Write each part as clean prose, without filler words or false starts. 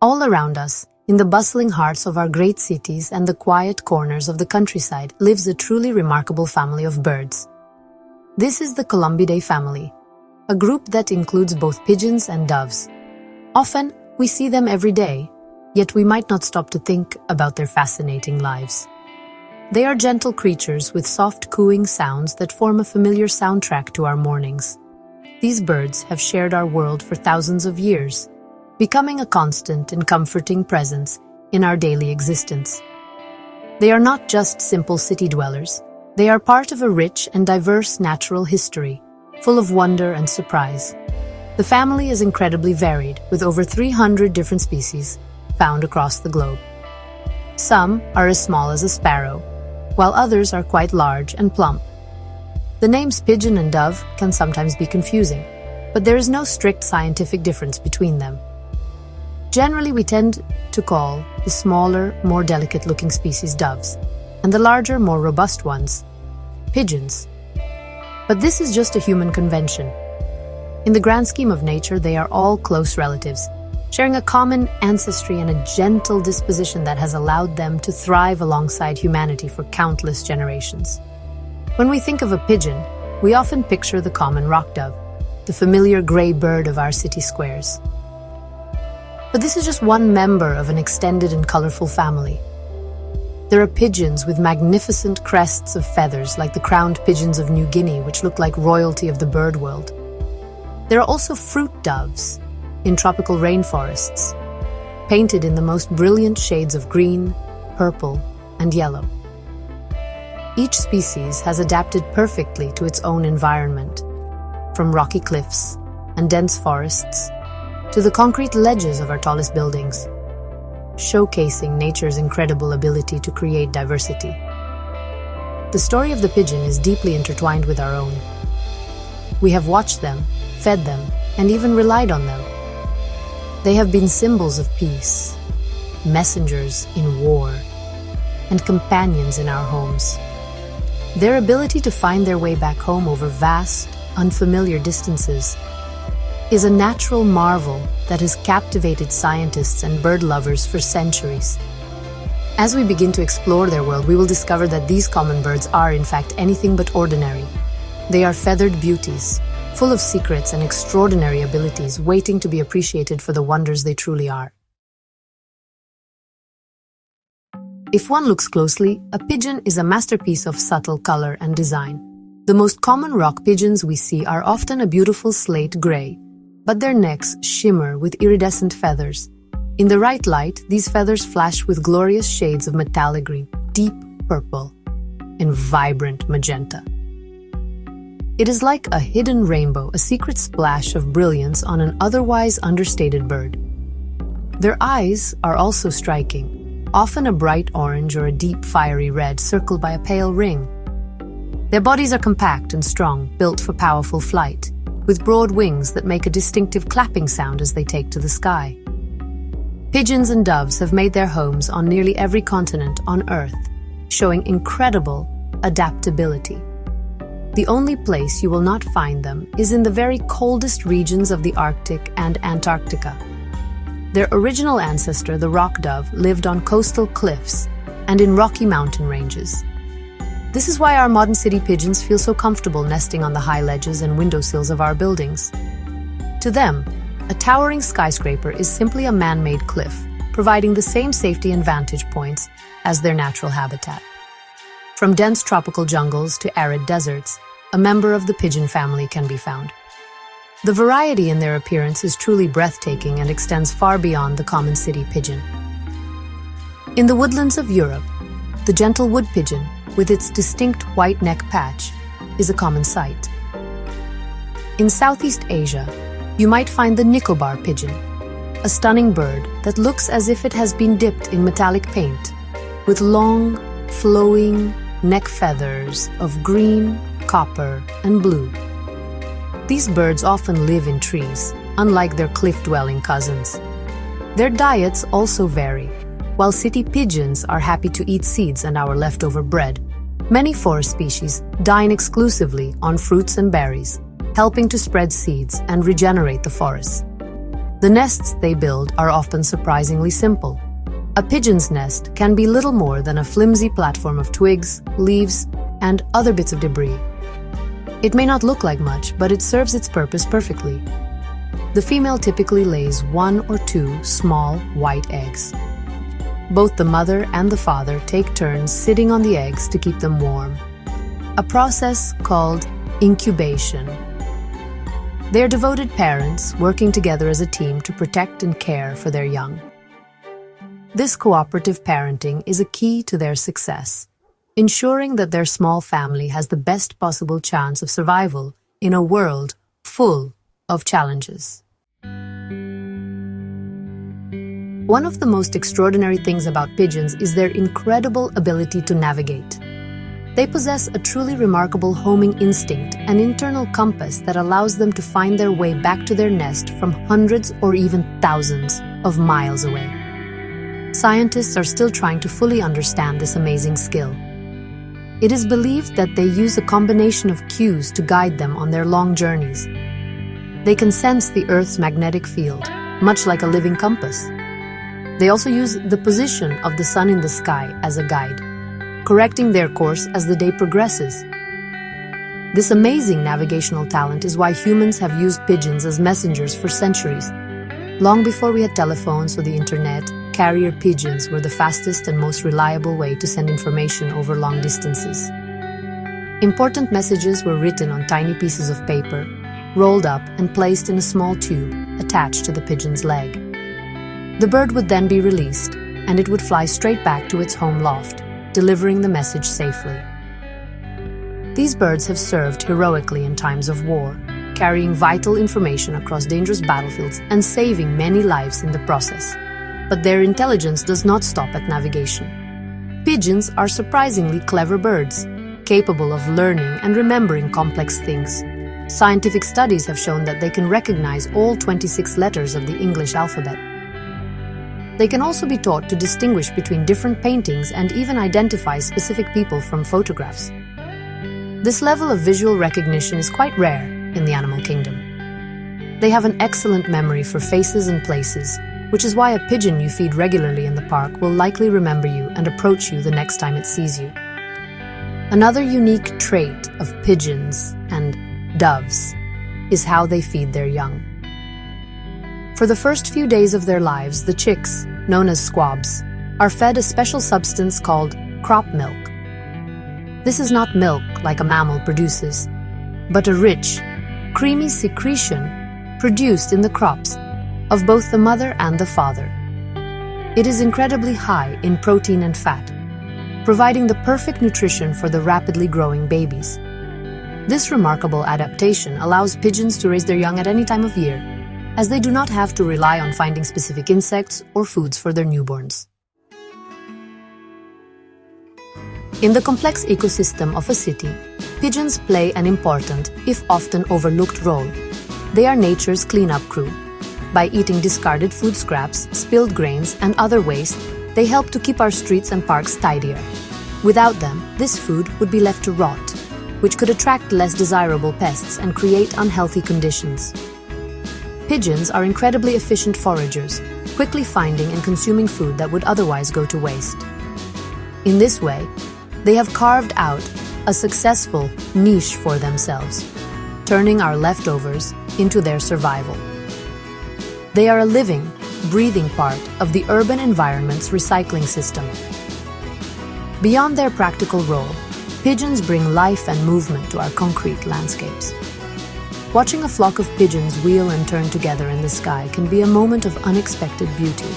All around us, in the bustling hearts of our great cities and the quiet corners of the countryside, lives a truly remarkable family of birds. This is the Columbidae family, a group that includes both pigeons and doves. Often, we see them every day, yet we might not stop to think about their fascinating lives. They are gentle creatures with soft cooing sounds that form a familiar soundtrack to our mornings. These birds have shared our world for thousands of years, becoming a constant and comforting presence in our daily existence. They are not just simple city dwellers. They are part of a rich and diverse natural history, full of wonder and surprise. The family is incredibly varied, with over 300 different species found across the globe. Some are as small as a sparrow, while others are quite large and plump. The names pigeon and dove can sometimes be confusing, but there is no strict scientific difference between them. Generally, we tend to call the smaller, more delicate-looking species doves, and the larger, more robust ones pigeons. But this is just a human convention. In the grand scheme of nature, they are all close relatives, sharing a common ancestry and a gentle disposition that has allowed them to thrive alongside humanity for countless generations. When we think of a pigeon, we often picture the common rock dove, the familiar gray bird of our city squares. But this is just one member of an extended and colorful family. There are pigeons with magnificent crests of feathers, like the crowned pigeons of New Guinea, which look like royalty of the bird world. There are also fruit doves in tropical rainforests, painted in the most brilliant shades of green, purple, and yellow. Each species has adapted perfectly to its own environment, from rocky cliffs and dense forests to the concrete ledges of our tallest buildings, showcasing nature's incredible ability to create diversity. The story of the pigeon is deeply intertwined with our own. We have watched them, fed them, and even relied on them. They have been symbols of peace, messengers in war, and companions in our homes. Their ability to find their way back home over vast, unfamiliar distances is a natural marvel that has captivated scientists and bird lovers for centuries. As we begin to explore their world, we will discover that these common birds are, in fact, anything but ordinary. They are feathered beauties, full of secrets and extraordinary abilities, waiting to be appreciated for the wonders they truly are. If one looks closely, a pigeon is a masterpiece of subtle color and design. The most common rock pigeons we see are often a beautiful slate gray, but their necks shimmer with iridescent feathers. In the right light, these feathers flash with glorious shades of metallic green, deep purple, and vibrant magenta. It is like a hidden rainbow, a secret splash of brilliance on an otherwise understated bird. Their eyes are also striking, often a bright orange or a deep fiery red circled by a pale ring. Their bodies are compact and strong, built for powerful flight, with broad wings that make a distinctive clapping sound as they take to the sky. Pigeons and doves have made their homes on nearly every continent on Earth, showing incredible adaptability. The only place you will not find them is in the very coldest regions of the Arctic and Antarctica. Their original ancestor, the rock dove, lived on coastal cliffs and in rocky mountain ranges. This is why our modern city pigeons feel so comfortable nesting on the high ledges and windowsills of our buildings. To them, a towering skyscraper is simply a man-made cliff, providing the same safety and vantage points as their natural habitat. From dense tropical jungles to arid deserts, a member of the pigeon family can be found. The variety in their appearance is truly breathtaking and extends far beyond the common city pigeon. In the woodlands of Europe, the gentle wood pigeon, with its distinct white neck patch, is a common sight. In Southeast Asia, you might find the Nicobar pigeon, a stunning bird that looks as if it has been dipped in metallic paint, with long, flowing neck feathers of green, copper, and blue. These birds often live in trees, unlike their cliff-dwelling cousins. Their diets also vary. While city pigeons are happy to eat seeds and our leftover bread, many forest species dine exclusively on fruits and berries, helping to spread seeds and regenerate the forests. The nests they build are often surprisingly simple. A pigeon's nest can be little more than a flimsy platform of twigs, leaves, and other bits of debris. It may not look like much, but it serves its purpose perfectly. The female typically lays 1 or 2 small, white eggs. Both the mother and the father take turns sitting on the eggs to keep them warm, a process called incubation. They are devoted parents working together as a team to protect and care for their young. This cooperative parenting is a key to their success, ensuring that their small family has the best possible chance of survival in a world full of challenges. One of the most extraordinary things about pigeons is their incredible ability to navigate. They possess a truly remarkable homing instinct, an internal compass that allows them to find their way back to their nest from hundreds or even thousands of miles away. Scientists are still trying to fully understand this amazing skill. It is believed that they use a combination of cues to guide them on their long journeys. They can sense the Earth's magnetic field, much like a living compass. They also use the position of the sun in the sky as a guide, correcting their course as the day progresses. This amazing navigational talent is why humans have used pigeons as messengers for centuries. Long before we had telephones or the internet, carrier pigeons were the fastest and most reliable way to send information over long distances. Important messages were written on tiny pieces of paper, rolled up and placed in a small tube attached to the pigeon's leg. The bird would then be released, and it would fly straight back to its home loft, delivering the message safely. These birds have served heroically in times of war, carrying vital information across dangerous battlefields and saving many lives in the process. But their intelligence does not stop at navigation. Pigeons are surprisingly clever birds, capable of learning and remembering complex things. Scientific studies have shown that they can recognize all 26 letters of the English alphabet. They can also be taught to distinguish between different paintings and even identify specific people from photographs. This level of visual recognition is quite rare in the animal kingdom. They have an excellent memory for faces and places, which is why a pigeon you feed regularly in the park will likely remember you and approach you the next time it sees you. Another unique trait of pigeons and doves is how they feed their young. For the first few days of their lives, the chicks, known as squabs, are fed a special substance called crop milk. This is not milk like a mammal produces, but a rich, creamy secretion produced in the crops of both the mother and the father. It is incredibly high in protein and fat, providing the perfect nutrition for the rapidly growing babies. This remarkable adaptation allows pigeons to raise their young at any time of year, as they do not have to rely on finding specific insects or foods for their newborns. In the complex ecosystem of a city, pigeons play an important, if often overlooked, role. They are nature's cleanup crew. By eating discarded food scraps, spilled grains, and other waste, they help to keep our streets and parks tidier. Without them, this food would be left to rot, which could attract less desirable pests and create unhealthy conditions. Pigeons are incredibly efficient foragers, quickly finding and consuming food that would otherwise go to waste. In this way, they have carved out a successful niche for themselves, turning our leftovers into their survival. They are a living, breathing part of the urban environment's recycling system. Beyond their practical role, pigeons bring life and movement to our concrete landscapes. Watching a flock of pigeons wheel and turn together in the sky can be a moment of unexpected beauty.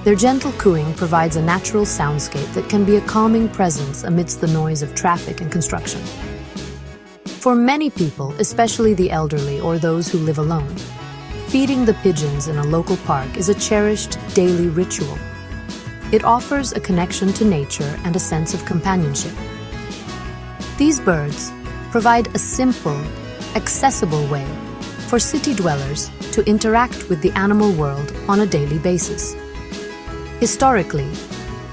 Their gentle cooing provides a natural soundscape that can be a calming presence amidst the noise of traffic and construction. For many people, especially the elderly or those who live alone, feeding the pigeons in a local park is a cherished daily ritual. It offers a connection to nature and a sense of companionship. These birds provide a simple, accessible way for city dwellers to interact with the animal world on a daily basis. Historically,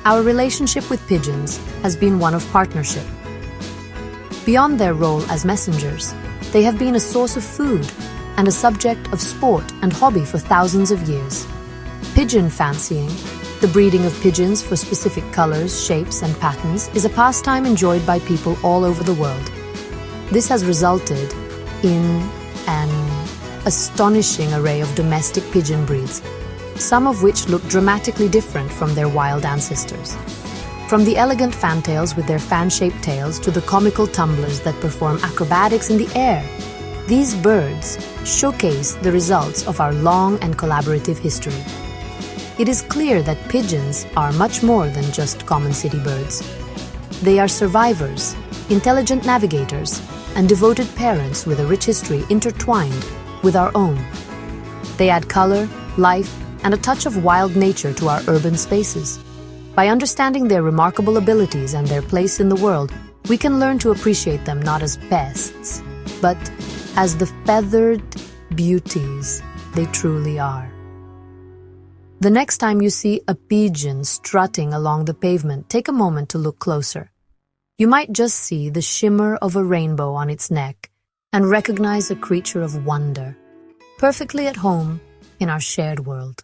our relationship with pigeons has been one of partnership. Beyond their role as messengers, they have been a source of food, and a subject of sport and hobby for thousands of years. Pigeon fancying, the breeding of pigeons for specific colors, shapes, and patterns, is a pastime enjoyed by people all over the world. This has resulted in an astonishing array of domestic pigeon breeds, some of which look dramatically different from their wild ancestors. From the elegant fantails with their fan-shaped tails to the comical tumblers that perform acrobatics in the air, these birds showcase the results of our long and collaborative history. It is clear that pigeons are much more than just common city birds. They are survivors, intelligent navigators, and devoted parents with a rich history intertwined with our own. They add color, life, and a touch of wild nature to our urban spaces. By understanding their remarkable abilities and their place in the world, we can learn to appreciate them not as pests, but as the feathered beauties they truly are. The next time you see a pigeon strutting along the pavement, take a moment to look closer. You might just see the shimmer of a rainbow on its neck and recognize a creature of wonder, perfectly at home in our shared world.